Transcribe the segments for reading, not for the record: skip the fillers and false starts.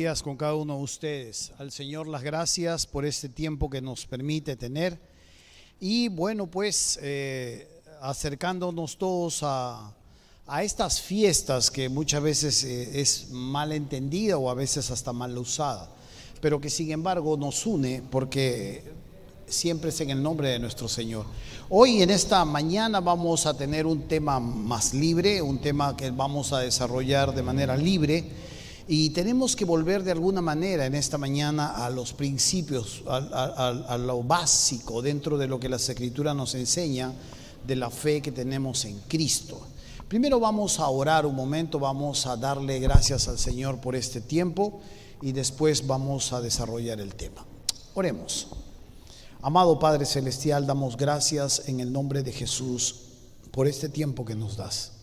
días con cada uno de ustedes. Al Señor las gracias por este tiempo que nos permite tener. Y bueno, pues acercándonos todos a estas fiestas que muchas veces es mal entendida o a veces hasta mal usada, pero que sin embargo nos une porque siempre es en el nombre de nuestro Señor. Hoy en esta mañana vamos a tener un tema más libre, un tema que vamos a desarrollar de manera libre. Y tenemos que volver de alguna manera en esta mañana a los principios, a lo básico dentro de lo que las Escrituras nos enseñan de la fe que tenemos en Cristo. Primero vamos a orar un momento, vamos a darle gracias al Señor por este tiempo y después vamos a desarrollar el tema. Oremos. Amado Padre Celestial, damos gracias en el nombre de Jesús por este tiempo que nos das.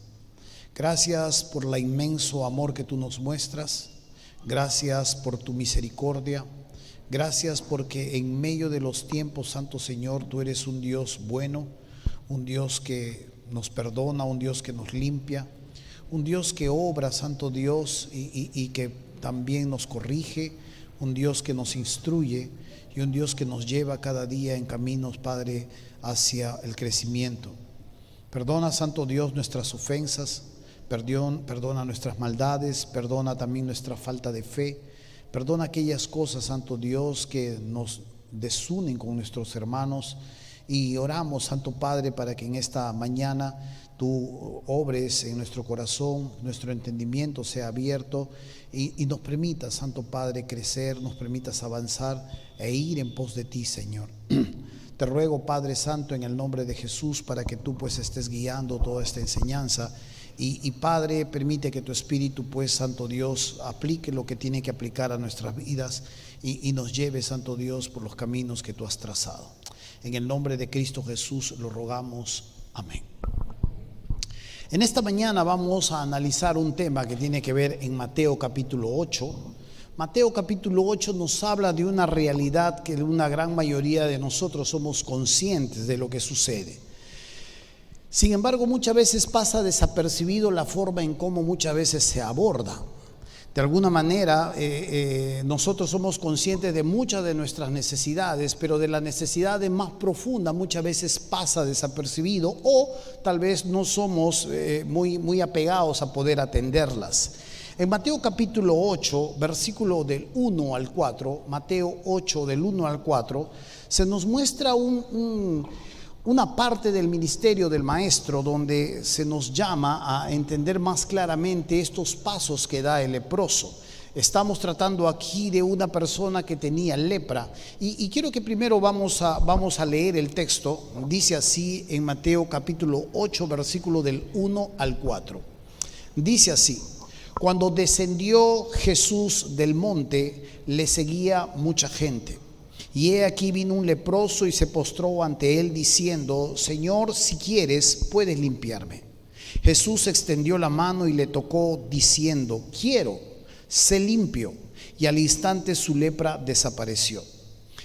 Gracias por el inmenso amor que tú nos muestras. Gracias por tu misericordia. Gracias porque en medio de los tiempos, Santo Señor, tú eres un Dios bueno, un Dios que nos perdona, un Dios que nos limpia, un Dios que obra, Santo Dios, y que también nos corrige, un Dios que nos instruye y un Dios que nos lleva cada día en caminos, Padre, hacia el crecimiento. Perdona, Santo Dios, nuestras ofensas. Perdona nuestras maldades, perdona también nuestra falta de fe, perdona aquellas cosas, Santo Dios, que nos desunen con nuestros hermanos, y oramos, Santo Padre, para que en esta mañana tú obres en nuestro corazón, nuestro entendimiento sea abierto y nos permitas, Santo Padre, crecer, nos permitas avanzar e ir en pos de ti, Señor. Te ruego, Padre Santo, en el nombre de Jesús, para que tú pues estés guiando toda esta enseñanza. Y Padre, permite que tu Espíritu, pues, Santo Dios, aplique lo que tiene que aplicar a nuestras vidas y nos lleve, Santo Dios, por los caminos que tú has trazado. En el nombre de Cristo Jesús lo rogamos. Amén. En esta mañana vamos a analizar un tema que tiene que ver en Mateo capítulo 8. Mateo capítulo 8 nos habla de una realidad que una gran mayoría de nosotros somos conscientes de lo que sucede. Sin embargo, muchas veces pasa desapercibido la forma en cómo muchas veces se aborda. De alguna manera, nosotros somos conscientes de muchas de nuestras necesidades, pero de la necesidad más profunda muchas veces pasa desapercibido o tal vez no somos muy apegados a poder atenderlas. En Mateo capítulo 8, versículo del 1 al 4, Mateo 8 del 1 al 4, se nos muestra una parte del ministerio del maestro donde se nos llama a entender más claramente estos pasos que da el leproso. Estamos tratando aquí de una persona que tenía lepra y quiero que primero vamos a leer el texto. Dice así en Mateo capítulo 8 versículo del 1 al 4. Dice así: cuando descendió Jesús del monte, le seguía mucha gente. Y he aquí vino un leproso y se postró ante él diciendo: Señor, si quieres, puedes limpiarme. Jesús extendió la mano y le tocó diciendo: quiero, sé limpio. Y al instante su lepra desapareció.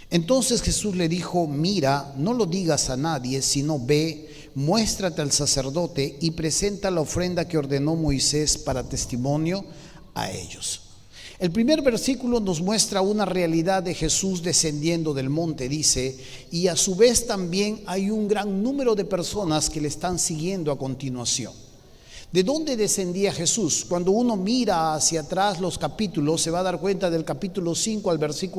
Entonces Jesús le dijo: mira, no lo digas a nadie, sino ve, muéstrate al sacerdote y presenta la ofrenda que ordenó Moisés para testimonio a ellos. El primer versículo nos muestra una realidad de Jesús descendiendo del monte, dice, y a su vez también hay un gran número de personas que le están siguiendo a continuación. ¿De dónde descendía Jesús? Cuando uno mira hacia atrás los capítulos, se va a dar cuenta del capítulo 5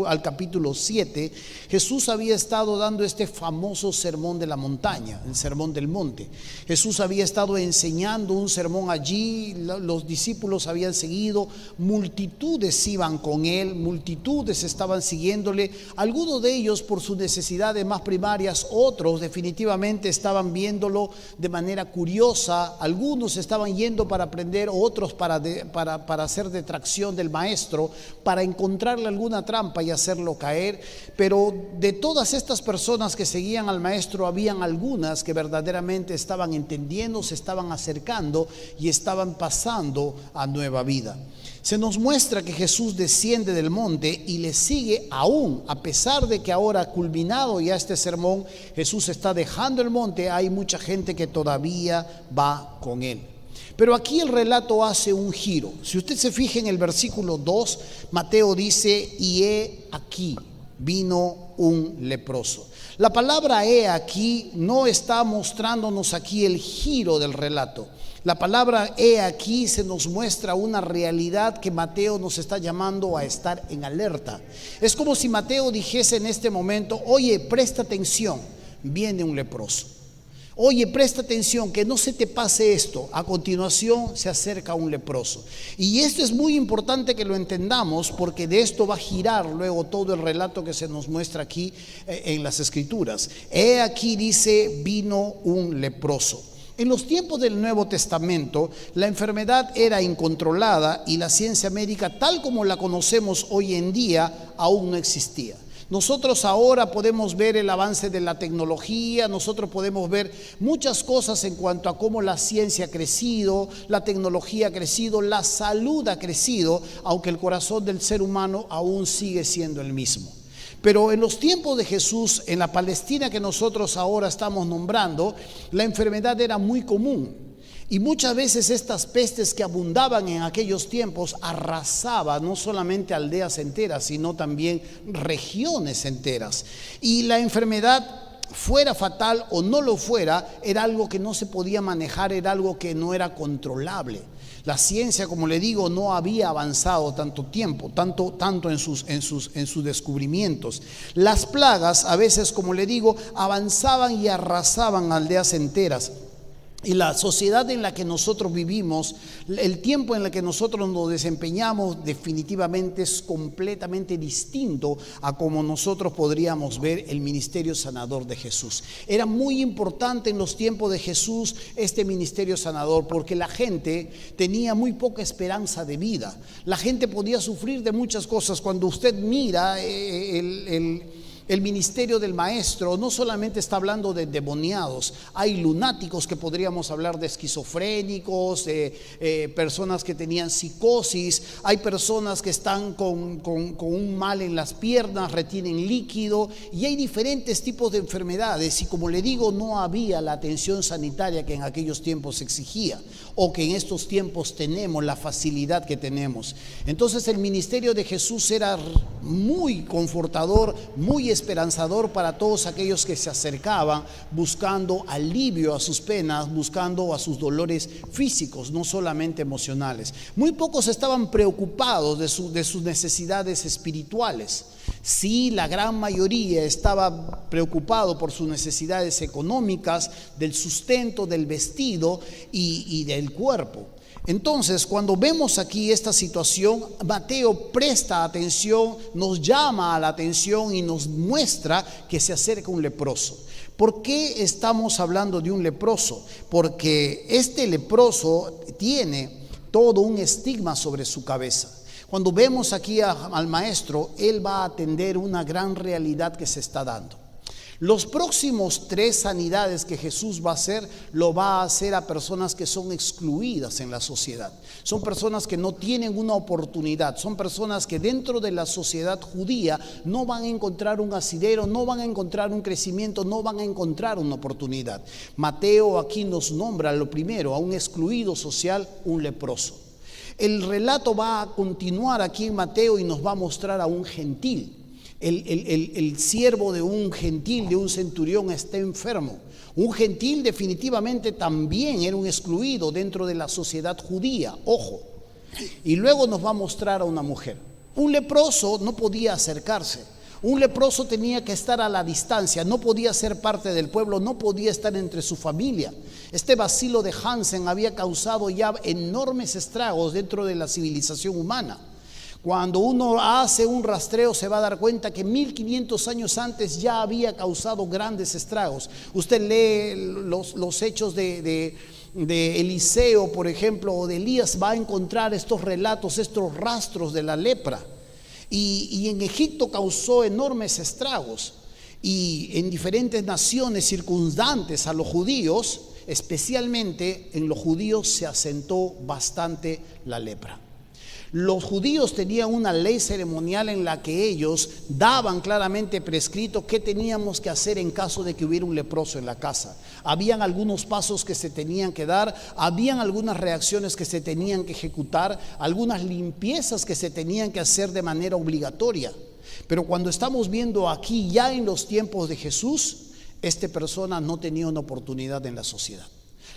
al capítulo 7, Jesús había estado dando este famoso sermón de la montaña, el sermón del monte. Jesús había estado enseñando un sermón allí, los discípulos habían seguido, multitudes iban con él, multitudes estaban siguiéndole, algunos de ellos por sus necesidades más primarias, otros definitivamente estaban viéndolo de manera curiosa, algunos estaban yendo para aprender, otros para hacer detracción del maestro, para encontrarle alguna trampa y hacerlo caer. Pero de todas estas personas que seguían al maestro, habían algunas que verdaderamente estaban entendiendo, se estaban acercando y estaban pasando a nueva vida. Se nos muestra que Jesús desciende del monte y le sigue aún, a pesar de que ahora culminado ya este sermón, Jesús está dejando el monte, hay mucha gente que todavía va con él. Pero aquí el relato hace un giro. Si usted se fija en el versículo 2, Mateo dice, y he aquí vino un leproso. La palabra he aquí no está mostrándonos aquí el giro del relato. La palabra he aquí se nos muestra una realidad que Mateo nos está llamando a estar en alerta. Es como si Mateo dijese en este momento, oye, presta atención, viene un leproso. Oye, presta atención, que no se te pase esto. A continuación se acerca un leproso. Y esto es muy importante que lo entendamos, porque de esto va a girar luego todo el relato que se nos muestra aquí en las Escrituras. He aquí dice, vino un leproso. En los tiempos del Nuevo Testamento, la enfermedad era incontrolada y la ciencia médica, tal como la conocemos hoy en día, aún no existía. Nosotros ahora podemos ver el avance de la tecnología, nosotros podemos ver muchas cosas en cuanto a cómo la ciencia ha crecido, la tecnología ha crecido, la salud ha crecido, aunque el corazón del ser humano aún sigue siendo el mismo. Pero en los tiempos de Jesús, en la Palestina que nosotros ahora estamos nombrando, la enfermedad era muy común. Y muchas veces estas pestes que abundaban en aquellos tiempos arrasaban no solamente aldeas enteras, sino también regiones enteras. Y la enfermedad, fuera fatal o no lo fuera, era algo que no se podía manejar, era algo que no era controlable. La ciencia, como le digo, no había avanzado tanto tiempo, tanto en sus descubrimientos. Las plagas, a veces, como le digo, avanzaban y arrasaban aldeas enteras. Y la sociedad en la que nosotros vivimos, el tiempo en el que nosotros nos desempeñamos, definitivamente es completamente distinto a como nosotros podríamos ver el ministerio sanador de Jesús. Era muy importante en los tiempos de Jesús este ministerio sanador, porque la gente tenía muy poca esperanza de vida. La gente podía sufrir de muchas cosas. Cuando usted mira el ministerio del maestro, no solamente está hablando de endemoniados, hay lunáticos, que podríamos hablar de esquizofrénicos, personas que tenían psicosis, hay personas que están con un mal en las piernas, retienen líquido, y hay diferentes tipos de enfermedades. Y como le digo, no había la atención sanitaria que en aquellos tiempos se exigía, o que en estos tiempos tenemos, la facilidad que tenemos. Entonces el ministerio de Jesús era muy confortador, muy esperanzador para todos aquellos que se acercaban buscando alivio a sus penas, buscando a sus dolores físicos, no solamente emocionales. Muy pocos estaban preocupados de sus necesidades espirituales. Sí, la gran mayoría estaba preocupado por sus necesidades económicas, del sustento, del vestido y del cuerpo. Entonces, cuando vemos aquí esta situación, Mateo presta atención, nos llama a la atención y nos muestra que se acerca un leproso. ¿Por qué estamos hablando de un leproso? Porque este leproso tiene todo un estigma sobre su cabeza. Cuando vemos aquí al maestro, él va a atender una gran realidad que se está dando. Los próximos 3 sanidades que Jesús va a hacer, lo va a hacer a personas que son excluidas en la sociedad. Son personas que no tienen una oportunidad, son personas que dentro de la sociedad judía no van a encontrar un asidero, no van a encontrar un crecimiento, no van a encontrar una oportunidad. Mateo aquí nos nombra lo primero, a un excluido social, un leproso. El relato va a continuar aquí en Mateo y nos va a mostrar a un gentil. El siervo de un gentil, de un centurión, está enfermo. Un gentil definitivamente también era un excluido dentro de la sociedad judía, ojo. Y luego nos va a mostrar a una mujer. Un leproso no podía acercarse. Un leproso tenía que estar a la distancia, no podía ser parte del pueblo, no podía estar entre su familia. Este bacilo de Hansen había causado ya enormes estragos dentro de la civilización humana. Cuando uno hace un rastreo se va a dar cuenta que 1500 años antes ya había causado grandes estragos. Usted lee los hechos de Eliseo, por ejemplo, o de Elías, va a encontrar estos relatos, estos rastros de la lepra. Y en Egipto causó enormes estragos. Y en diferentes naciones circundantes a los judíos, especialmente en los judíos, se asentó bastante la lepra. Los judíos tenían una ley ceremonial en la que ellos daban claramente prescrito qué teníamos que hacer en caso de que hubiera un leproso en la casa. Habían algunos pasos que se tenían que dar, habían algunas reacciones que se tenían que ejecutar, algunas limpiezas que se tenían que hacer de manera obligatoria. Pero cuando estamos viendo aquí, ya en los tiempos de Jesús, esta persona no tenía una oportunidad en la sociedad.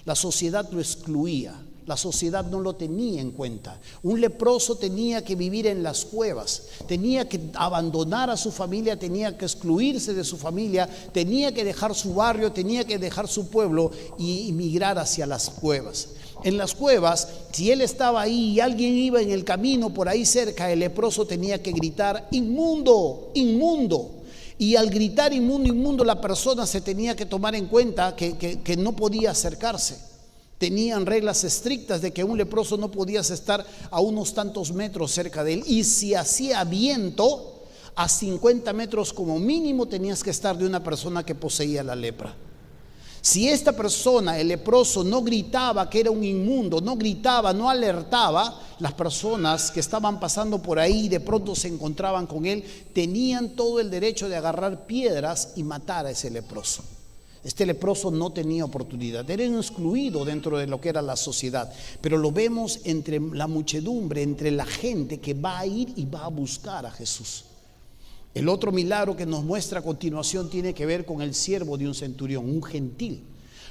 La sociedad lo excluía. La sociedad no lo tenía en cuenta. Un leproso tenía que vivir en las cuevas, tenía que abandonar a su familia, tenía que excluirse de su familia, tenía que dejar su barrio, tenía que dejar su pueblo y emigrar hacia las cuevas. En las cuevas, si él estaba ahí y alguien iba en el camino por ahí cerca, el leproso tenía que gritar: inmundo, inmundo. Y al gritar inmundo, inmundo, la persona se tenía que tomar en cuenta que no podía acercarse. Tenían reglas estrictas de que un leproso no podías estar a unos tantos metros cerca de él. Y si hacía viento, a 50 metros como mínimo tenías que estar de una persona que poseía la lepra. Si esta persona, el leproso, no gritaba que era un inmundo, no gritaba, no alertaba, las personas que estaban pasando por ahí y de pronto se encontraban con él, tenían todo el derecho de agarrar piedras y matar a ese leproso. Este leproso no tenía oportunidad, era excluido dentro de lo que era la sociedad, pero lo vemos entre la muchedumbre, entre la gente que va a ir y va a buscar a Jesús. El otro milagro que nos muestra a continuación tiene que ver con el siervo de un centurión, un gentil.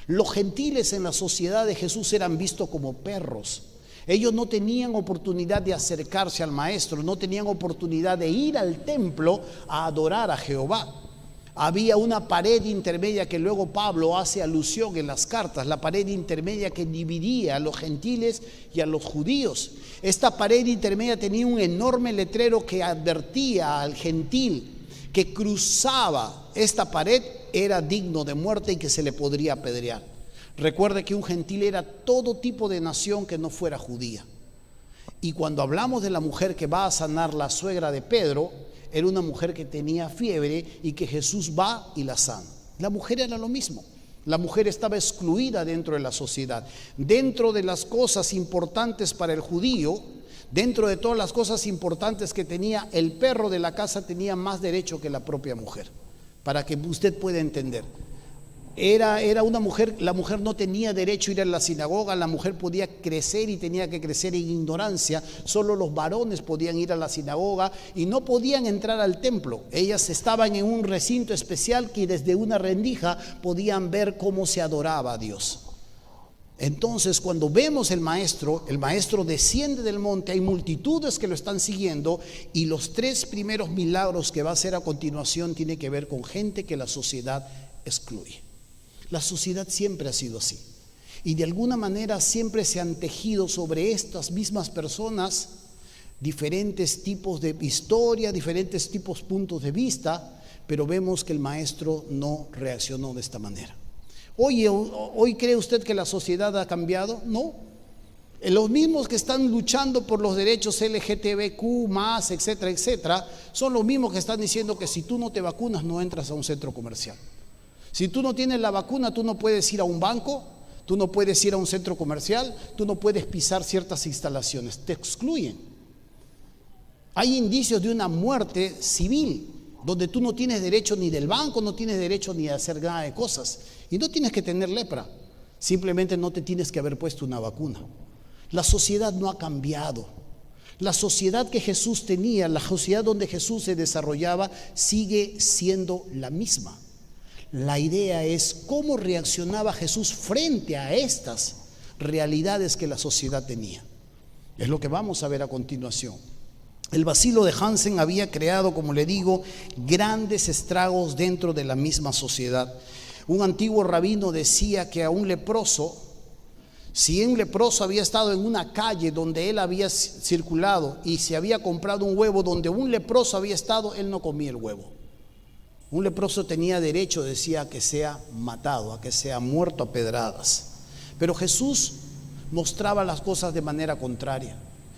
Los gentiles en la sociedad de Jesús eran vistos como perros. Ellos no tenían oportunidad de acercarse al maestro, no tenían oportunidad de ir al templo a adorar a Jehová. Había una pared intermedia que luego Pablo hace alusión en las cartas, la pared intermedia que dividía a los gentiles y a los judíos. Esta pared intermedia tenía un enorme letrero que advertía al gentil que cruzaba esta pared era digno de muerte y que se le podría apedrear. Recuerde que un gentil era todo tipo de nación que no fuera judía. Y cuando hablamos de la mujer que va a sanar, la suegra de Pedro, era una mujer que tenía fiebre y que Jesús va y la sana. La mujer era lo mismo. La mujer estaba excluida dentro de la sociedad. Dentro de las cosas importantes para el judío, dentro de todas las cosas importantes que tenía, el perro de la casa tenía más derecho que la propia mujer. Para que usted pueda entender. Era una mujer, la mujer no tenía derecho a ir a la sinagoga, la mujer podía crecer y tenía que crecer en ignorancia, solo los varones podían ir a la sinagoga y no podían entrar al templo. Ellas estaban en un recinto especial que desde una rendija podían ver cómo se adoraba a Dios. Entonces, cuando vemos el maestro desciende del monte, hay multitudes que lo están siguiendo y los 3 primeros milagros que va a hacer a continuación tiene que ver con gente que la sociedad excluye. La sociedad siempre ha sido así y de alguna manera siempre se han tejido sobre estas mismas personas diferentes tipos de historia, diferentes tipos de puntos de vista, pero vemos que el maestro no reaccionó de esta manera. ¿Hoy cree usted que la sociedad ha cambiado? No. Los mismos que están luchando por los derechos LGTBQ+, etcétera, etcétera, son los mismos que están diciendo que si tú no te vacunas no entras a un centro comercial. Si tú no tienes la vacuna, tú no puedes ir a un banco, tú no puedes ir a un centro comercial, tú no puedes pisar ciertas instalaciones, te excluyen. Hay indicios de una muerte civil, donde tú no tienes derecho ni del banco, no tienes derecho ni a hacer nada de cosas. Y no tienes que tener lepra, simplemente no te tienes que haber puesto una vacuna. La sociedad no ha cambiado. La sociedad que Jesús tenía, la sociedad donde Jesús se desarrollaba, sigue siendo la misma. La idea es cómo reaccionaba Jesús frente a estas realidades que la sociedad tenía. Es lo que vamos a ver a continuación. El bacilo de Hansen había creado, como le digo, grandes estragos dentro de la misma sociedad. Un antiguo rabino decía que a un leproso, si un leproso había estado en una calle donde él había circulado y se había comprado un huevo donde un leproso había estado, él no comía el huevo. Un leproso tenía derecho, decía, a que sea matado, a que sea muerto a pedradas. Pero Jesús mostraba las cosas de manera contraria.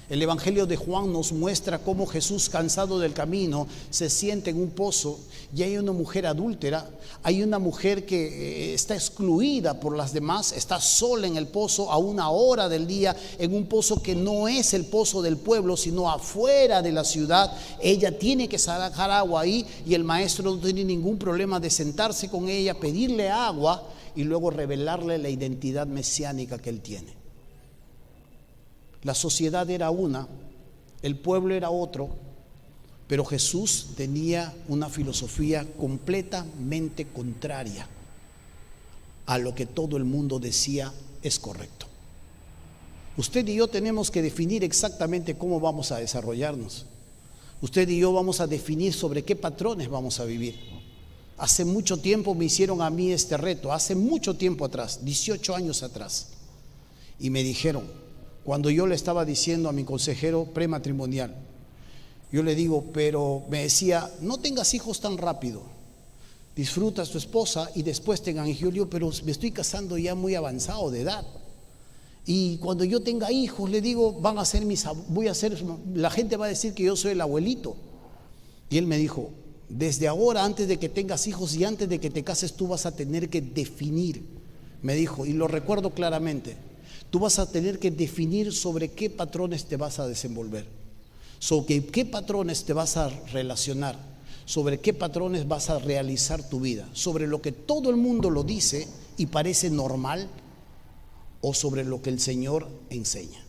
El Evangelio de Juan nos muestra cómo Jesús, cansado del camino, se sienta en un pozo y hay una mujer adúltera, hay una mujer que está excluida por las demás, está sola en el pozo a una hora del día, en un pozo que no es el pozo del pueblo, sino afuera de la ciudad. Ella tiene que sacar agua ahí y el maestro no tiene ningún problema de sentarse con ella, pedirle agua y luego revelarle la identidad mesiánica que él tiene. La sociedad era una, el pueblo era otro, pero Jesús tenía una filosofía completamente contraria a lo que todo el mundo decía es correcto. Usted y yo tenemos que definir exactamente cómo vamos a desarrollarnos. Usted y yo vamos a definir sobre qué patrones vamos a vivir. Hace mucho tiempo me hicieron a mí este reto, hace mucho tiempo atrás, 18 años atrás, y me dijeron, cuando yo le estaba diciendo a mi consejero prematrimonial, yo le digo, pero me decía, no tengas hijos tan rápido, disfruta a tu esposa y después tengan hijos. Yo le digo, pero me estoy casando ya muy avanzado de edad, y cuando yo tenga hijos, le digo, la gente va a decir que yo soy el abuelito. Y él me dijo, desde ahora, antes de que tengas hijos y antes de que te cases, tú vas a tener que definir, me dijo, y lo recuerdo claramente, tú vas a tener que definir sobre qué patrones te vas a desenvolver, sobre qué patrones te vas a relacionar, sobre qué patrones vas a realizar tu vida, sobre lo que todo el mundo lo dice y parece normal o sobre lo que el Señor enseña.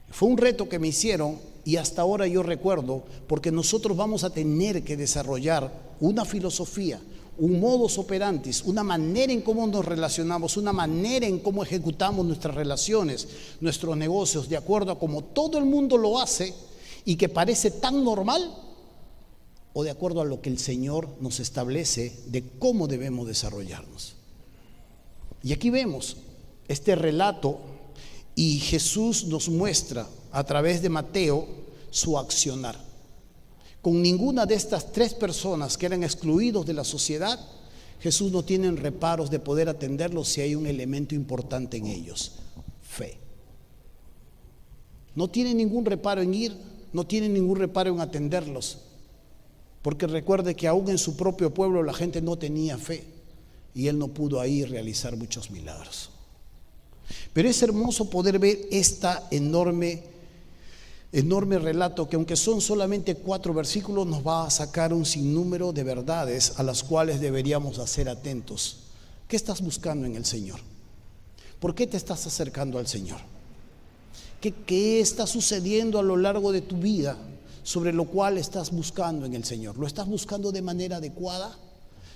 Fue un reto que me hicieron y hasta ahora yo recuerdo, porque nosotros vamos a tener que desarrollar una filosofía, un modus operandi, una manera en cómo nos relacionamos, una manera en cómo ejecutamos nuestras relaciones, nuestros negocios, de acuerdo a cómo todo el mundo lo hace y que parece tan normal, o de acuerdo a lo que el Señor nos establece de cómo debemos desarrollarnos. Y aquí vemos este relato y Jesús nos muestra a través de Mateo su accionar. Con ninguna de estas tres personas que eran excluidos de la sociedad, Jesús no tiene reparos de poder atenderlos si hay un elemento importante en ellos: fe. No tiene ningún reparo en ir, no tiene ningún reparo en atenderlos, porque recuerde que aún en su propio pueblo la gente no tenía fe y él no pudo ahí realizar muchos milagros. Pero es hermoso poder ver esta enorme relato que, aunque son solamente 4 versículos, nos va a sacar un sinnúmero de verdades a las cuales deberíamos ser atentos. ¿Qué estás buscando en el Señor? ¿Por qué te estás acercando al Señor? ¿Qué está sucediendo a lo largo de tu vida sobre lo cual estás buscando en el Señor? ¿Lo estás buscando de manera adecuada?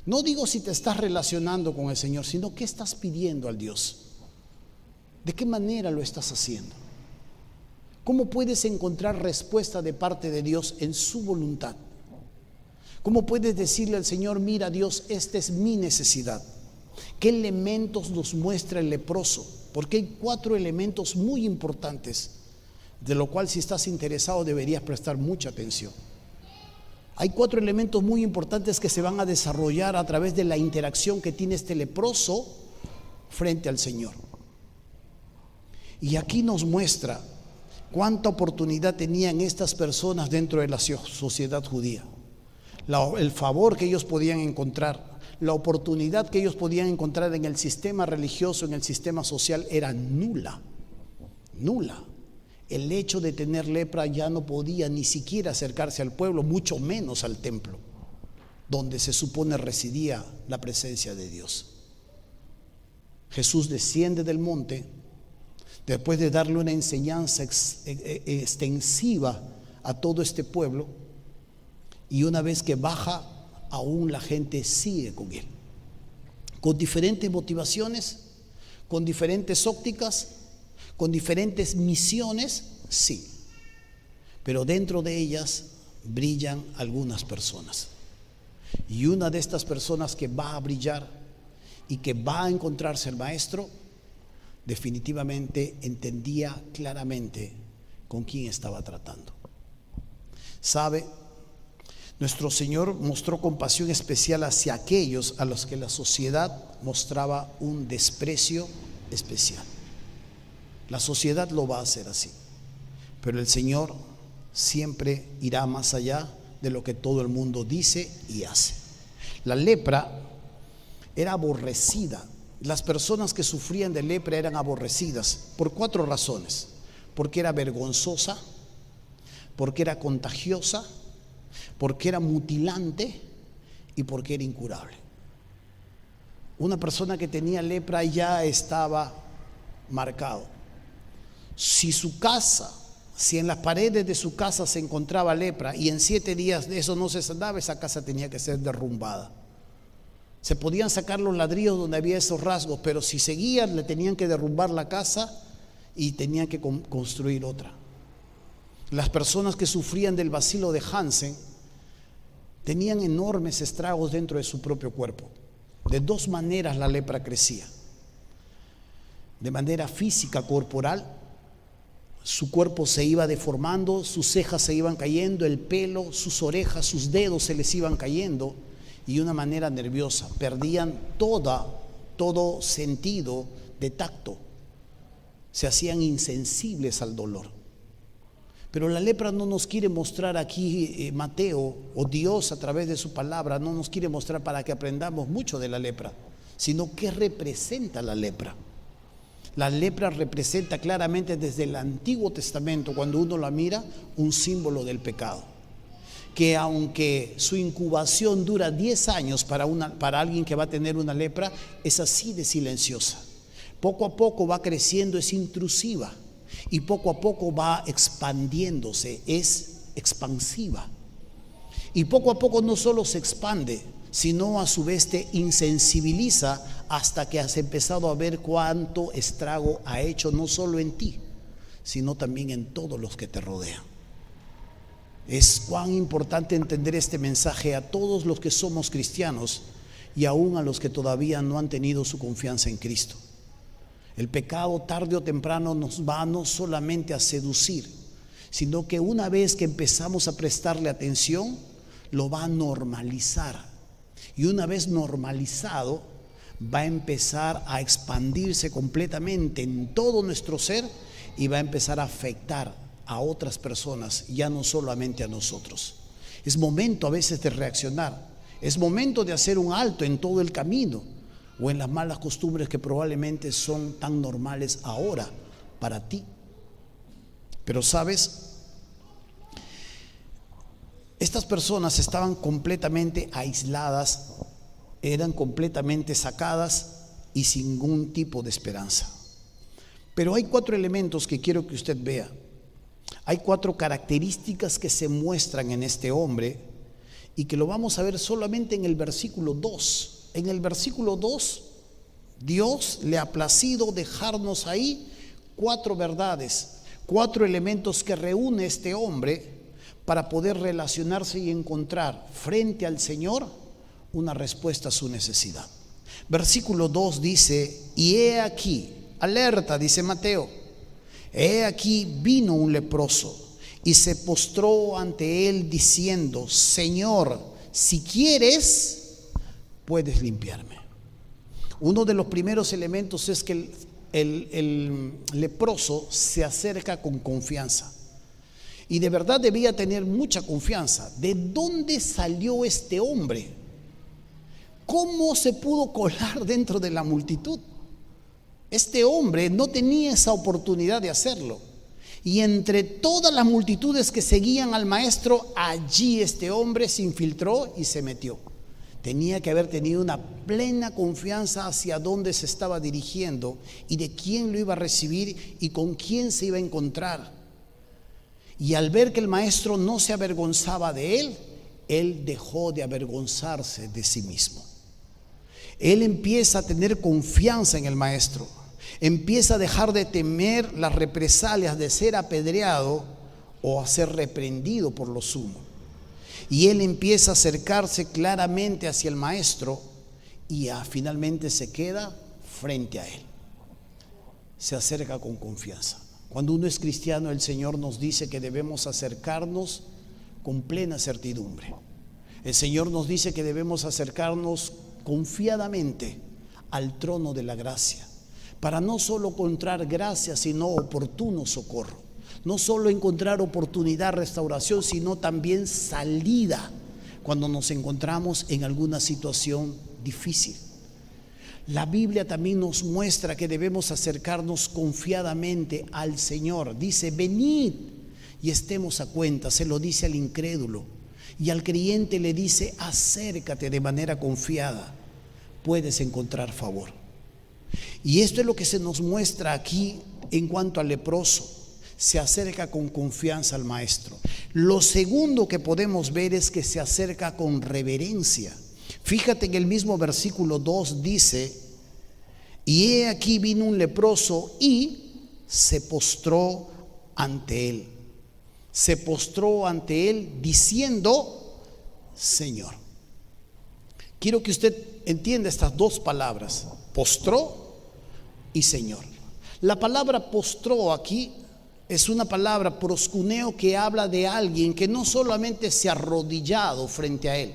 No digo si te estás relacionando con el Señor, sino qué estás pidiendo al Dios. ¿De qué manera lo estás haciendo? ¿Cómo puedes encontrar respuesta de parte de Dios en su voluntad? ¿Cómo puedes decirle al Señor, mira Dios, esta es mi necesidad? ¿Qué elementos nos muestra el leproso? Porque hay 4 elementos muy importantes, de lo cual, si estás interesado, deberías prestar mucha atención. Hay 4 elementos muy importantes que se van a desarrollar a través de la interacción que tiene este leproso frente al Señor. Y aquí nos muestra cuánta oportunidad tenían estas personas dentro de la sociedad judía, el favor que ellos podían encontrar, la oportunidad que ellos podían encontrar en el sistema religioso, en el sistema social, era nula. El hecho de tener lepra ya no podía ni siquiera acercarse al pueblo, mucho menos al templo, donde se supone residía la presencia de Dios. Jesús desciende del monte después de darle una enseñanza extensiva a todo este pueblo, y una vez que baja, aún la gente sigue con él, con diferentes motivaciones, con diferentes ópticas, con diferentes misiones, sí, pero dentro de ellas brillan algunas personas, y una de estas personas que va a brillar y que va a encontrarse el maestro, definitivamente entendía claramente con quién estaba tratando. ¿Sabe? Nuestro Señor mostró compasión especial hacia aquellos a los que la sociedad mostraba un desprecio especial. La sociedad lo va a hacer así. Pero el Señor siempre irá más allá de lo que todo el mundo dice y hace. La lepra era aborrecida. Las personas que sufrían de lepra eran aborrecidas por 4 razones: porque era vergonzosa, porque era contagiosa, porque era mutilante y porque era incurable. Una persona que tenía lepra ya estaba marcado. Si en las paredes de su casa se encontraba lepra y en 7 días de eso no se sanaba, esa casa tenía que ser derrumbada. Se podían sacar los ladrillos donde había esos rasgos, pero si seguían, le tenían que derrumbar la casa y tenían que construir otra. Las personas que sufrían del bacilo de Hansen tenían enormes estragos dentro de su propio cuerpo. De 2 maneras la lepra crecía: de manera física, corporal. Su cuerpo se iba deformando, sus cejas se iban cayendo, el pelo, sus orejas, sus dedos se les iban cayendo, y de una manera nerviosa. Perdían todo sentido de tacto, se hacían insensibles al dolor. Pero la lepra no nos quiere mostrar aquí Mateo, o Dios a través de su palabra, no nos quiere mostrar para que aprendamos mucho de la lepra, sino qué representa la lepra. La lepra representa claramente desde el Antiguo Testamento, cuando uno la mira, un símbolo del pecado. Que aunque su incubación dura 10 años para alguien que va a tener una lepra, es así de silenciosa. Poco a poco va creciendo, es intrusiva, y poco a poco va expandiéndose, es expansiva. Y poco a poco no solo se expande, sino a su vez te insensibiliza, hasta que has empezado a ver cuánto estrago ha hecho, no solo en ti, sino también en todos los que te rodean. Es cuán importante entender este mensaje a todos los que somos cristianos y aún a los que todavía no han tenido su confianza en Cristo. El pecado tarde o temprano nos va no solamente a seducir, sino que una vez que empezamos a prestarle atención, lo va a normalizar. Y una vez normalizado, va a empezar a expandirse completamente en todo nuestro ser y va a empezar a afectar a otras personas, ya no solamente a nosotros. Es momento a veces de reaccionar, es momento de hacer un alto en todo el camino o en las malas costumbres que probablemente son tan normales ahora para ti. Pero sabes, estas personas estaban completamente aisladas, eran completamente sacadas y sin ningún tipo de esperanza. Pero hay 4 elementos que quiero que usted vea. Hay 4 características que se muestran en este hombre y que lo vamos a ver solamente en el versículo 2. En el versículo 2, Dios le ha placido dejarnos ahí 4 verdades, 4 elementos que reúne este hombre para poder relacionarse y encontrar frente al Señor una respuesta a su necesidad. Versículo 2 dice: y he aquí, alerta, dice Mateo, he aquí vino un leproso y se postró ante él diciendo: Señor, si quieres, puedes limpiarme. Uno de los primeros elementos es que el leproso se acerca con confianza. Y de verdad debía tener mucha confianza. ¿De dónde salió este hombre? ¿Cómo se pudo colar dentro de la multitud? Este hombre no tenía esa oportunidad de hacerlo. Y entre todas las multitudes que seguían al maestro, allí este hombre se infiltró y se metió. Tenía que haber tenido una plena confianza hacia dónde se estaba dirigiendo y de quién lo iba a recibir y con quién se iba a encontrar. Y al ver que el maestro no se avergonzaba de él, él dejó de avergonzarse de sí mismo. Él empieza a tener confianza en el maestro, empieza a dejar de temer las represalias de ser apedreado o a ser reprendido por lo sumo. Y él empieza a acercarse claramente hacia el maestro y finalmente se queda frente a él. Se acerca con confianza. Cuando uno es cristiano, el Señor nos dice que debemos acercarnos con plena certidumbre. El Señor nos dice que debemos acercarnos confiadamente al trono de la gracia, para no solo encontrar gracia, sino oportuno socorro. No solo encontrar oportunidad, restauración, sino también salida cuando nos encontramos en alguna situación difícil. La Biblia también nos muestra que debemos acercarnos confiadamente al Señor. Dice, venid y estemos a cuenta. Se lo dice al incrédulo. Y al creyente le dice, acércate de manera confiada. Puedes encontrar favor. Y esto es lo que se nos muestra aquí en cuanto al leproso. Se acerca con confianza al maestro. Lo segundo que podemos ver es que se acerca con reverencia. Fíjate en el mismo versículo 2 dice, y he aquí vino un leproso y se postró ante él. Se postró ante él diciendo, Señor. Quiero que usted entienda estas dos palabras, postró y Señor. La palabra postró aquí es una palabra proscuneo que habla de alguien que no solamente se ha arrodillado frente a él,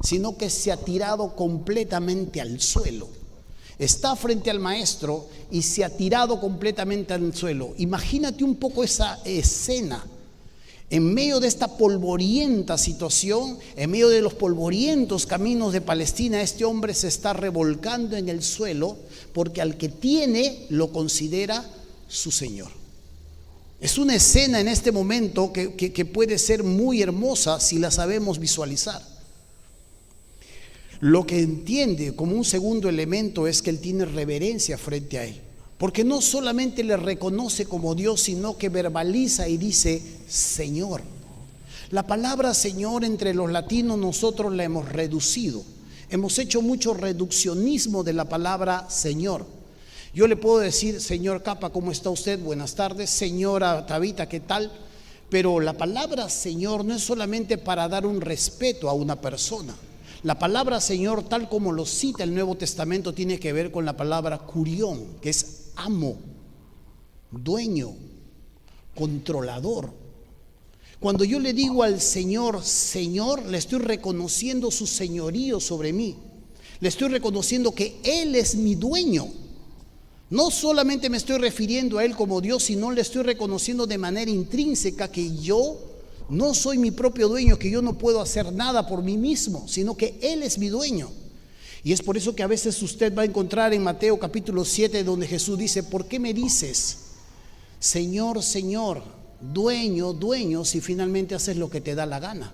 sino que se ha tirado completamente al suelo. Está frente al maestro y se ha tirado completamente al suelo. Imagínate un poco esa escena. En medio de esta polvorienta situación, en medio de los polvorientos caminos de Palestina, este hombre se está revolcando en el suelo porque al que tiene lo considera su Señor. Es una escena en este momento que puede ser muy hermosa si la sabemos visualizar. Lo que entiende como un segundo elemento es que él tiene reverencia frente a él, porque no solamente le reconoce como Dios, sino que verbaliza y dice Señor. La palabra Señor entre los latinos nosotros la hemos reducido. Hemos hecho mucho reduccionismo de la palabra Señor. Yo le puedo decir, señor Capa, ¿cómo está usted? Buenas tardes. Señora Tabita, ¿qué tal? Pero la palabra Señor no es solamente para dar un respeto a una persona. La palabra Señor, tal como lo cita el Nuevo Testamento, tiene que ver con la palabra curión, que es amo, dueño, controlador. Cuando yo le digo al Señor, Señor, le estoy reconociendo su señorío sobre mí. Le estoy reconociendo que Él es mi dueño. No solamente me estoy refiriendo a Él como Dios, sino le estoy reconociendo de manera intrínseca que yo no soy mi propio dueño, que yo no puedo hacer nada por mí mismo, sino que Él es mi dueño. Y es por eso que a veces usted va a encontrar en Mateo capítulo 7 donde Jesús dice, ¿por qué me dices, Señor, Señor, dueño, dueño, si finalmente haces lo que te da la gana?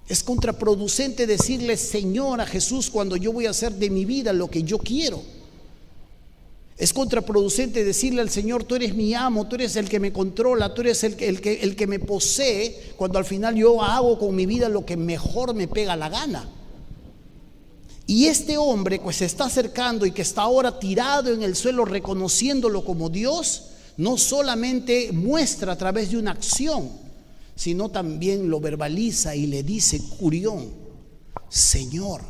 Es contraproducente decirle Señor a Jesús cuando yo voy a hacer de mi vida lo que yo quiero. Es contraproducente decirle al Señor, tú eres mi amo, tú eres el que me controla, tú eres el que me posee, cuando al final yo hago con mi vida lo que mejor me pega la gana. Y este hombre pues se está acercando y que está ahora tirado en el suelo reconociéndolo como Dios, no solamente muestra a través de una acción, sino también lo verbaliza y le dice curión, Señor,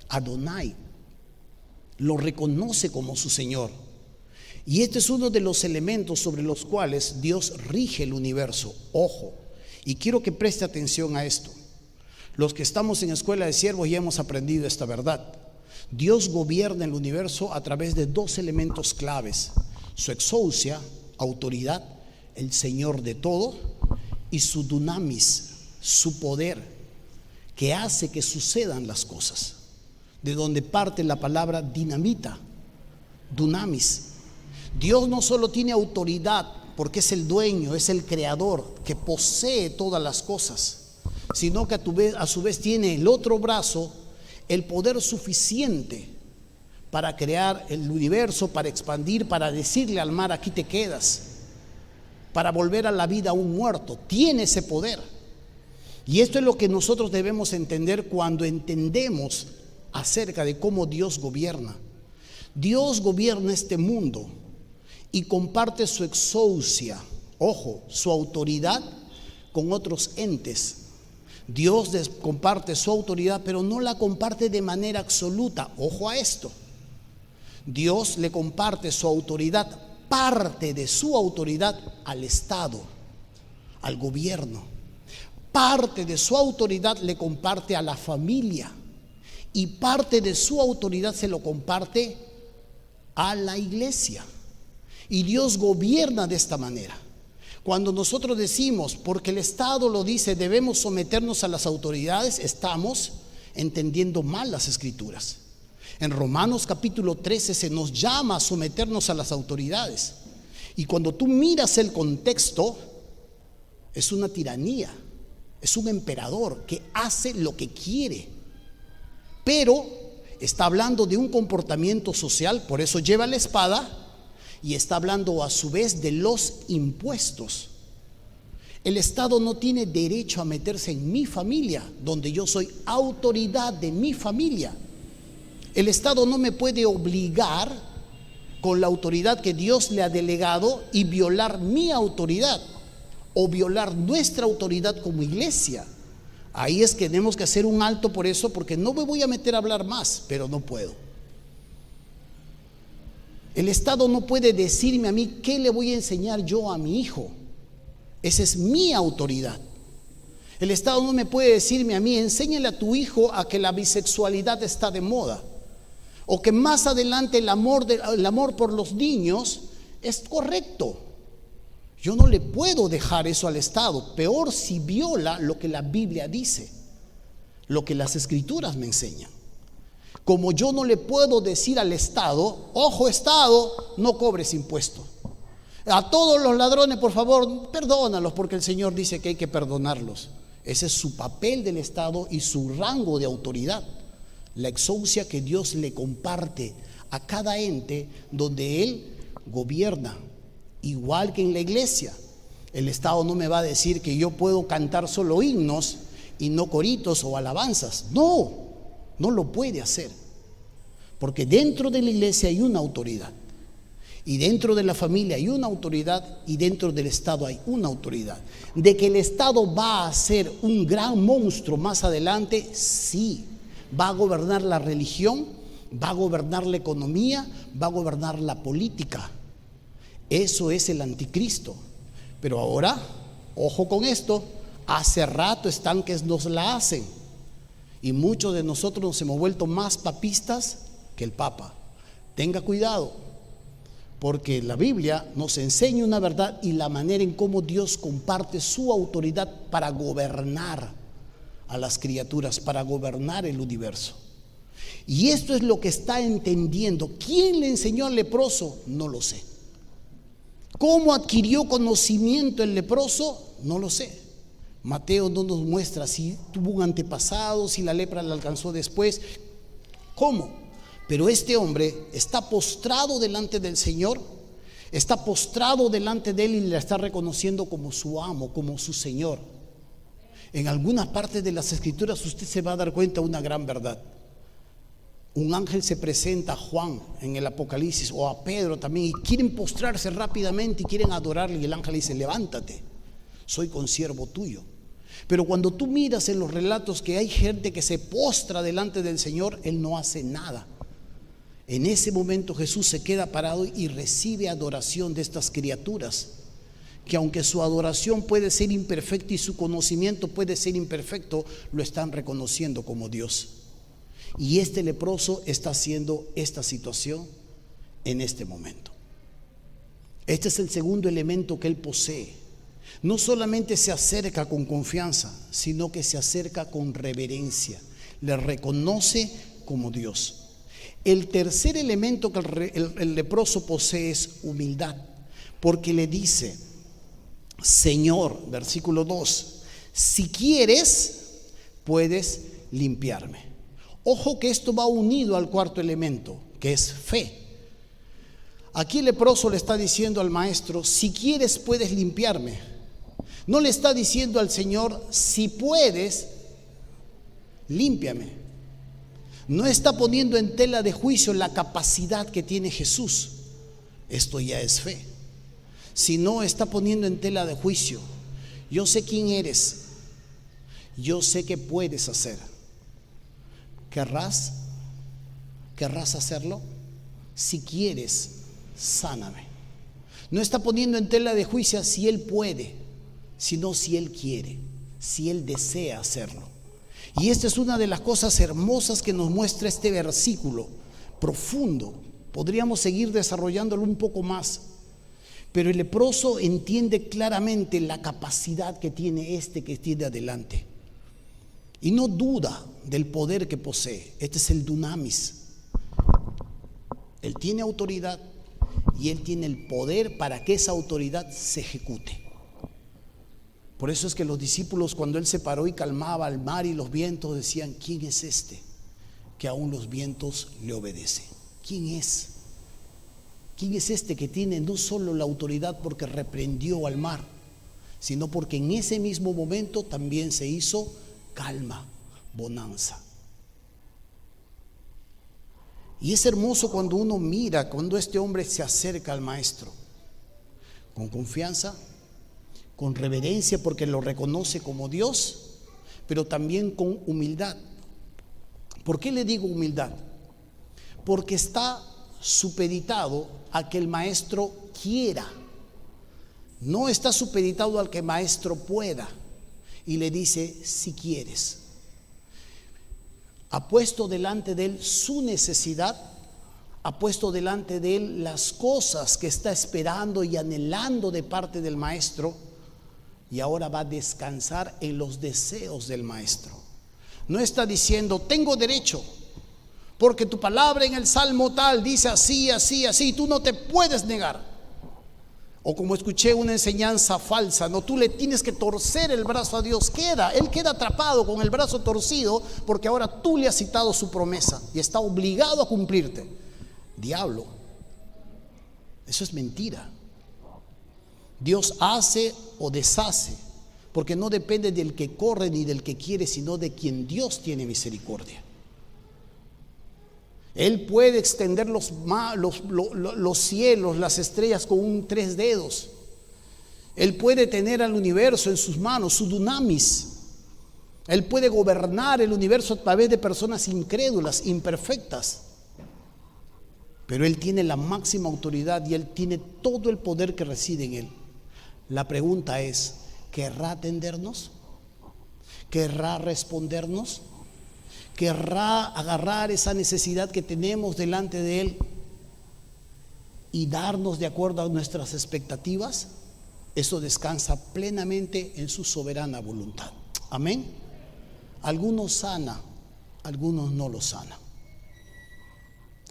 Adonai. Lo reconoce como su Señor. Y este es uno de los elementos sobre los cuales Dios rige el universo. Ojo, y quiero que preste atención a esto. Los que estamos en Escuela de Siervos ya hemos aprendido esta verdad. Dios gobierna el universo a través de dos elementos claves: su exousia, autoridad, el Señor de todo, y su dunamis, su poder, que hace que sucedan las cosas. De donde parte la palabra dinamita, dunamis. Dios no solo tiene autoridad porque es el dueño, es el creador que posee todas las cosas, sino que a su vez tiene el otro brazo, el poder suficiente para crear el universo, para expandir, para decirle al mar aquí te quedas, para volver a la vida a un muerto. Tiene ese poder. Y esto es lo que nosotros debemos entender cuando entendemos acerca de cómo Dios gobierna. Dios gobierna este mundo y comparte su exousia, ojo, su autoridad con otros entes. Dios comparte su autoridad, pero no la comparte de manera absoluta. Ojo a esto. Dios le comparte su autoridad, parte de su autoridad al Estado, al gobierno. Parte de su autoridad le comparte a la familia. Y parte de su autoridad se lo comparte a la iglesia. Y Dios gobierna de esta manera. Cuando nosotros decimos, porque el Estado lo dice, debemos someternos a las autoridades, estamos entendiendo mal las Escrituras. En Romanos capítulo 13 se nos llama a someternos a las autoridades. Y cuando tú miras el contexto, es una tiranía, es un emperador que hace lo que quiere. Pero está hablando de un comportamiento social, por eso lleva la espada, y está hablando a su vez de los impuestos. El Estado no tiene derecho a meterse en mi familia, donde yo soy autoridad de mi familia. El Estado no me puede obligar con la autoridad que Dios le ha delegado y violar mi autoridad o violar nuestra autoridad como iglesia. Ahí es que tenemos que hacer un alto por eso, porque no me voy a meter a hablar más, pero no puedo. El Estado no puede decirme a mí qué le voy a enseñar yo a mi hijo. Esa es mi autoridad. El Estado no me puede decirme a mí, enséñale a tu hijo a que la bisexualidad está de moda, o que más adelante el amor por los niños es correcto. Yo no le puedo dejar eso al Estado, peor si viola lo que la Biblia dice, lo que las Escrituras me enseñan. Como yo no le puedo decir al Estado, ojo Estado, no cobres impuestos. A todos los ladrones, por favor, perdónalos, porque el Señor dice que hay que perdonarlos. Ese es su papel del Estado y su rango de autoridad. La exousia que Dios le comparte a cada ente donde Él gobierna. Igual que en la iglesia, el Estado no me va a decir que yo puedo cantar solo himnos y no coritos o alabanzas. No lo puede hacer, porque dentro de la iglesia hay una autoridad, y dentro de la familia hay una autoridad, y dentro del Estado hay una autoridad. De que el Estado va a ser un gran monstruo más adelante, sí. Va a gobernar la religión, va a gobernar la economía, va a gobernar la política. Eso es el anticristo. Pero ahora, ojo con esto, hace rato están que nos la hacen. Y muchos de nosotros nos hemos vuelto más papistas que el Papa. Tenga cuidado, porque la Biblia nos enseña una verdad y la manera en cómo Dios comparte su autoridad para gobernar a las criaturas, para gobernar el universo. Y esto es lo que está entendiendo. ¿Quién le enseñó al leproso? No lo sé. ¿Cómo adquirió conocimiento el leproso? No lo sé. Mateo no nos muestra si tuvo un antepasado, si la lepra le alcanzó después. ¿Cómo? Pero este hombre está postrado delante del Señor, está postrado delante de Él y le está reconociendo como su amo, como su Señor. En algunas partes de las Escrituras usted se va a dar cuenta de una gran verdad. Un ángel se presenta a Juan en el Apocalipsis, o a Pedro también, y quieren postrarse rápidamente y quieren adorarle, y el ángel dice: levántate, soy consiervo tuyo. Pero cuando tú miras en los relatos que hay gente que se postra delante del Señor, Él no hace nada. En ese momento Jesús se queda parado y recibe adoración de estas criaturas, que aunque su adoración puede ser imperfecta y su conocimiento puede ser imperfecto, lo están reconociendo como Dios. Y este leproso está haciendo esta situación en este momento. Este es el segundo elemento que él posee. No solamente se acerca con confianza, sino que se acerca con reverencia. Le reconoce como Dios. El tercer elemento que el leproso posee es humildad, porque le dice: Señor, versículo 2, si quieres, puedes limpiarme. Ojo que esto va unido al cuarto elemento, que es fe. Aquí el leproso le está diciendo al maestro: si quieres, puedes limpiarme. No le está diciendo al Señor: si puedes, límpiame. No está poniendo en tela de juicio la capacidad que tiene Jesús. Esto ya es fe. Sino está poniendo en tela de juicio: yo sé quién eres, yo sé que puedes hacer. ¿Querrás hacerlo? Si quieres, sáname. No está poniendo en tela de juicio si Él puede, sino si Él quiere, si Él desea hacerlo. Y esta es una de las cosas hermosas que nos muestra este versículo, profundo. Podríamos seguir desarrollándolo un poco más, Pero el leproso entiende claramente la capacidad que tiene que tiene adelante. Y no duda del poder que posee. Este es el dunamis. Él tiene autoridad y él tiene el poder para que esa autoridad se ejecute. Por eso es que los discípulos, cuando él se paró y calmaba al mar y los vientos, decían: ¿quién es este que aún los vientos le obedecen? ¿Quién es? ¿Quién es este que tiene no solo la autoridad porque reprendió al mar, sino porque en ese mismo momento también se hizo calma, bonanza? Y es hermoso cuando uno mira, cuando este hombre se acerca al maestro, con confianza, con reverencia, porque lo reconoce como Dios, pero también con humildad. ¿Por qué le digo humildad? Porque está supeditado a que el maestro quiera, no está supeditado al que el maestro pueda, y le dice: si quieres. Ha puesto delante de él su necesidad, ha puesto delante de él las cosas que está esperando y anhelando de parte del maestro, y ahora va a descansar en los deseos del maestro. No está diciendo: tengo derecho, porque tu palabra en el salmo tal dice así, así, así, tú no te puedes negar. O como escuché una enseñanza falsa, no, tú le tienes que torcer el brazo a Dios. Él queda atrapado con el brazo torcido porque ahora tú le has citado su promesa y está obligado a cumplirte. Diablo, eso es mentira. Dios hace o deshace, porque no depende del que corre ni del que quiere, sino de quien Dios tiene misericordia. Él puede extender los cielos, las estrellas con 3 dedos. Él puede tener al universo en sus manos, su dunamis. Él puede gobernar el universo a través de personas incrédulas, imperfectas. Pero Él tiene la máxima autoridad y Él tiene todo el poder que reside en Él. La pregunta es: ¿querrá atendernos? ¿Querrá respondernos? ¿Querrá agarrar esa necesidad que tenemos delante de Él y darnos de acuerdo a nuestras expectativas? Eso descansa plenamente en su soberana voluntad. Amén. Algunos sana, algunos no los sana.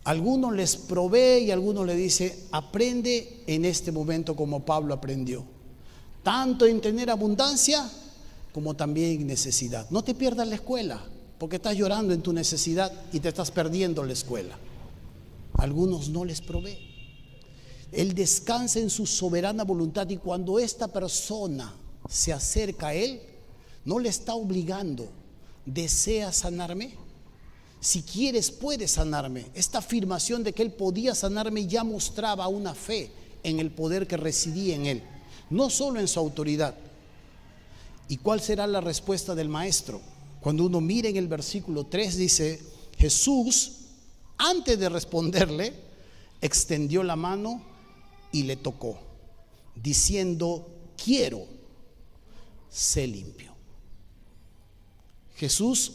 Algunos les provee y algunos le dice: aprende en este momento como Pablo aprendió, tanto en tener abundancia como también en necesidad. No te pierdas la escuela, porque estás llorando en tu necesidad y te estás perdiendo la escuela. Algunos no les provee. Él descansa en su soberana voluntad, y cuando esta persona se acerca a Él, no le está obligando. ¿Deseas sanarme? Si quieres, puedes sanarme. Esta afirmación de que Él podía sanarme ya mostraba una fe en el poder que residía en Él, no solo en su autoridad. ¿Y cuál será la respuesta del maestro? Cuando uno mira en el versículo 3, dice: Jesús, antes de responderle, extendió la mano y le tocó, diciendo: quiero, sé limpio. Jesús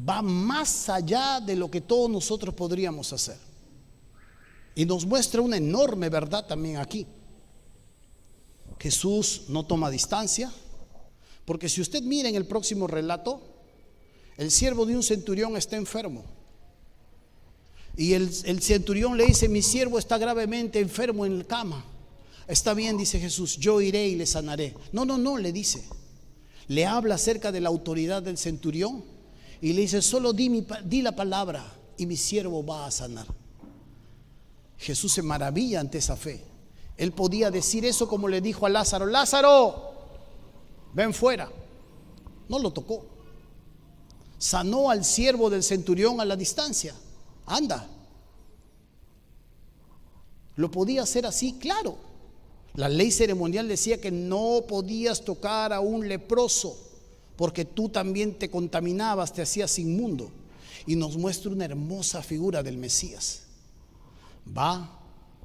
va más allá de lo que todos nosotros podríamos hacer, y nos muestra una enorme verdad también aquí. Jesús no toma distancia, porque si usted mira en el próximo relato, el siervo de un centurión está enfermo, y el centurión le dice: mi siervo está gravemente enfermo en la cama. Está bien, dice Jesús, yo iré y le sanaré. No, le dice. Le habla acerca de la autoridad del centurión y le dice: solo di la palabra y mi siervo va a sanar. Jesús se maravilla ante esa fe. Él podía decir eso como le dijo a Lázaro: Lázaro, ven fuera. No lo tocó. Sanó al siervo del centurión a la distancia. Anda. ¿Lo podía hacer así? Claro. La ley ceremonial decía que no podías tocar a un leproso, porque tú también te contaminabas, te hacías inmundo. Y nos muestra una hermosa figura del Mesías. Va,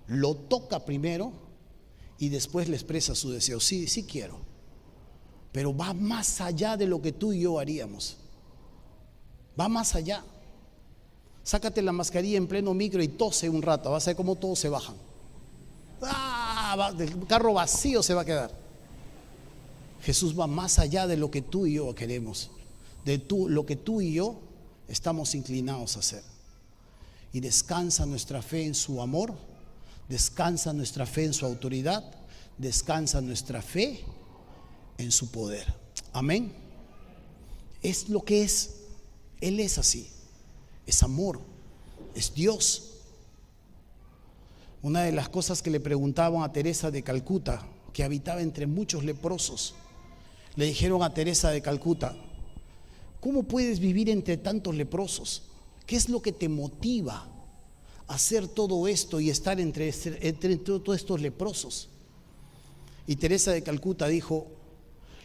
lo toca primero y después le expresa su deseo: sí quiero. Pero va más allá de lo que tú y yo haríamos. Va más allá. Sácate la mascarilla en pleno micro y tose un rato, vas a ver cómo todos se bajan. ¡Ah! el carro vacío se va a quedar. Jesús va más allá de lo que tú y yo queremos, lo que tú y yo estamos inclinados a hacer. Y descansa nuestra fe en su amor, descansa nuestra fe en su autoridad, descansa nuestra fe en su poder. Amén. Es lo que es. Él es así. Es amor. Es Dios. Una de las cosas que le preguntaban a Teresa de Calcuta, que habitaba entre muchos leprosos, le dijeron a Teresa de Calcuta: ¿cómo puedes vivir entre tantos leprosos? ¿Qué es lo que te motiva a hacer todo esto y estar entre todos estos leprosos? Y Teresa de Calcuta dijo: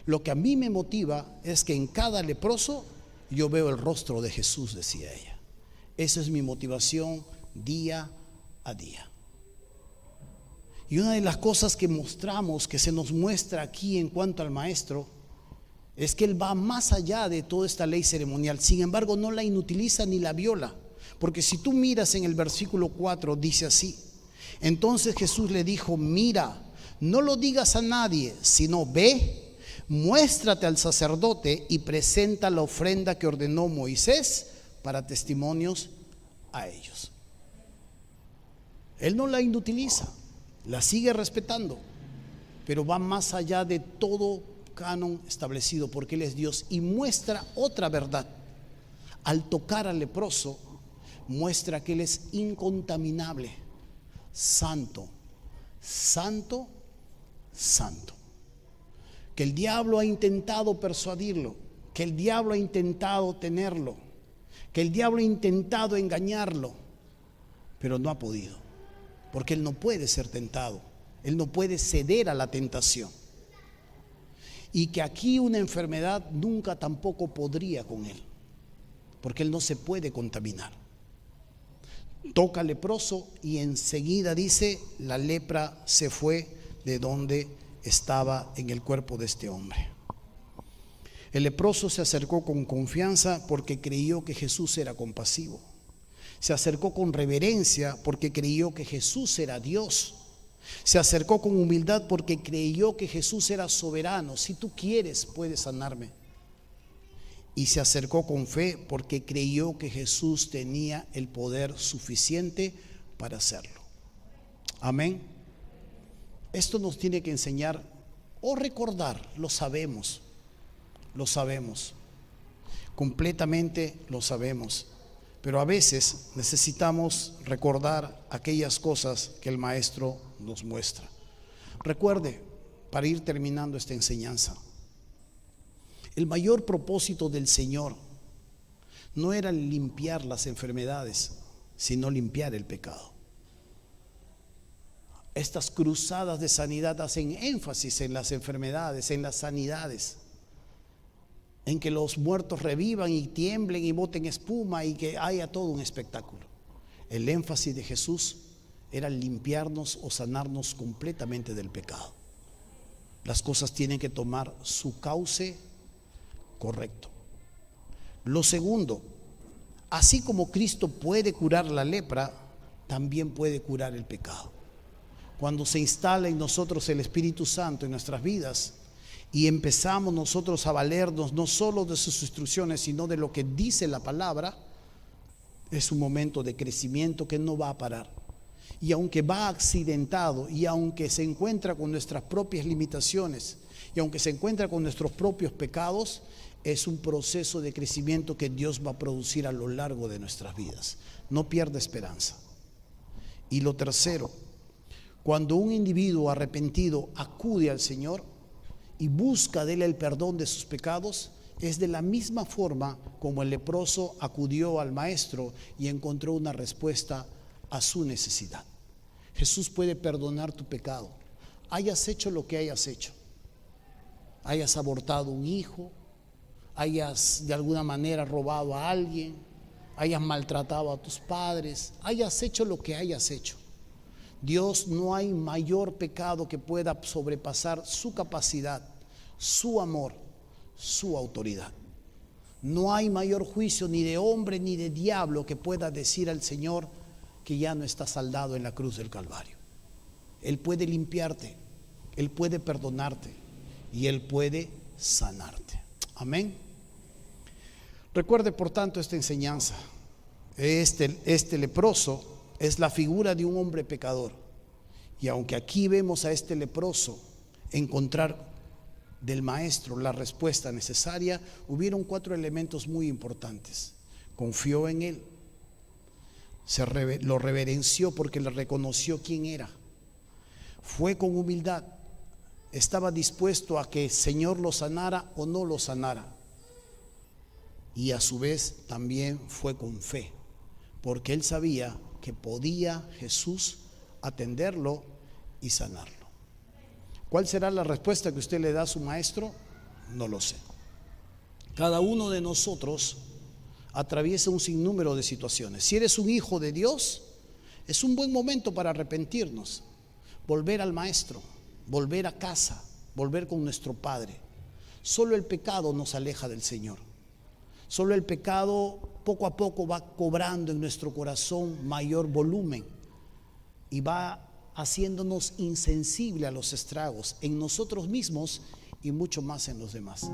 lo que a mí me motiva es que en cada leproso yo veo el rostro de Jesús, decía ella. Esa es mi motivación día a día. Y una de las cosas que mostramos, que se nos muestra aquí en cuanto al maestro, es que él va más allá de toda esta ley ceremonial. Sin embargo, no la inutiliza ni la viola. Porque si tú miras en el versículo 4, dice así: entonces Jesús le dijo: mira, no lo digas a nadie, sino ve, muéstrate al sacerdote y presenta la ofrenda que ordenó Moisés para testimonios a ellos. Él no la inutiliza, la sigue respetando, pero va más allá de todo canon establecido, porque Él es Dios, y muestra otra verdad. Al tocar al leproso, muestra que Él es incontaminable, santo, santo, santo. Que el diablo ha intentado persuadirlo, que el diablo ha intentado tenerlo, que el diablo ha intentado engañarlo, pero no ha podido, porque Él no puede ser tentado, Él no puede ceder a la tentación. Y que aquí una enfermedad nunca tampoco podría con Él, porque Él no se puede contaminar. Toca al leproso y enseguida dice: la lepra se fue de donde estaba en el cuerpo de este hombre. El leproso se acercó con confianza porque creyó que Jesús era compasivo. Se acercó con reverencia porque creyó que Jesús era Dios. Se acercó con humildad porque creyó que Jesús era soberano. Si tú quieres, puedes sanarme. Y se acercó con fe porque creyó que Jesús tenía el poder suficiente para hacerlo. Amén. Esto nos tiene que enseñar o recordar, lo sabemos, completamente lo sabemos, pero a veces necesitamos recordar aquellas cosas que el maestro nos muestra. Recuerde, para ir terminando esta enseñanza, el mayor propósito del Señor no era limpiar las enfermedades, sino limpiar el pecado. Estas cruzadas de sanidad hacen énfasis en las enfermedades, en las sanidades, en que los muertos revivan y tiemblen y boten espuma y que haya todo un espectáculo. El énfasis de Jesús era limpiarnos o sanarnos completamente del pecado. Las cosas tienen que tomar su cauce correcto. Lo segundo, así como Cristo puede curar la lepra, también puede curar el pecado. Cuando se instala en nosotros el Espíritu Santo en nuestras vidas y empezamos nosotros a valernos no solo de sus instrucciones, sino de lo que dice la palabra, es un momento de crecimiento que no va a parar. Y aunque va accidentado, y aunque se encuentra con nuestras propias limitaciones, y aunque se encuentra con nuestros propios pecados, es un proceso de crecimiento que Dios va a producir a lo largo de nuestras vidas. No pierda esperanza. Y lo tercero, cuando un individuo arrepentido acude al Señor y busca de Él el perdón de sus pecados, es de la misma forma como el leproso acudió al maestro y encontró una respuesta a su necesidad. Jesús puede perdonar tu pecado, hayas hecho lo que hayas hecho, hayas abortado un hijo, hayas de alguna manera robado a alguien, hayas maltratado a tus padres, hayas hecho lo que hayas hecho. Dios, no hay mayor pecado que pueda sobrepasar su capacidad, su amor, su autoridad. No hay mayor juicio ni de hombre ni de diablo que pueda decir al Señor que ya no está saldado en la cruz del Calvario. Él puede limpiarte, Él puede perdonarte y Él puede sanarte. Amén. Recuerde por tanto esta enseñanza. Este leproso es la figura de un hombre pecador. Y aunque aquí vemos a este leproso encontrar del maestro la respuesta necesaria, hubieron 4 elementos muy importantes. Confió en él, lo reverenció porque le reconoció quién era, fue con humildad, estaba dispuesto a que el Señor lo sanara o no lo sanara, y a su vez también fue con fe, porque él sabía que podía Jesús atenderlo y sanarlo. ¿Cuál será la respuesta que usted le da a su maestro? No lo sé. Cada uno de nosotros atraviesa un sinnúmero de situaciones. Si eres un hijo de Dios, es un buen momento para arrepentirnos, volver al maestro, volver a casa, volver con nuestro Padre. Solo el pecado nos aleja del Señor. Solo el pecado poco a poco va cobrando en nuestro corazón mayor volumen y va haciéndonos insensible a los estragos en nosotros mismos y mucho más en los demás.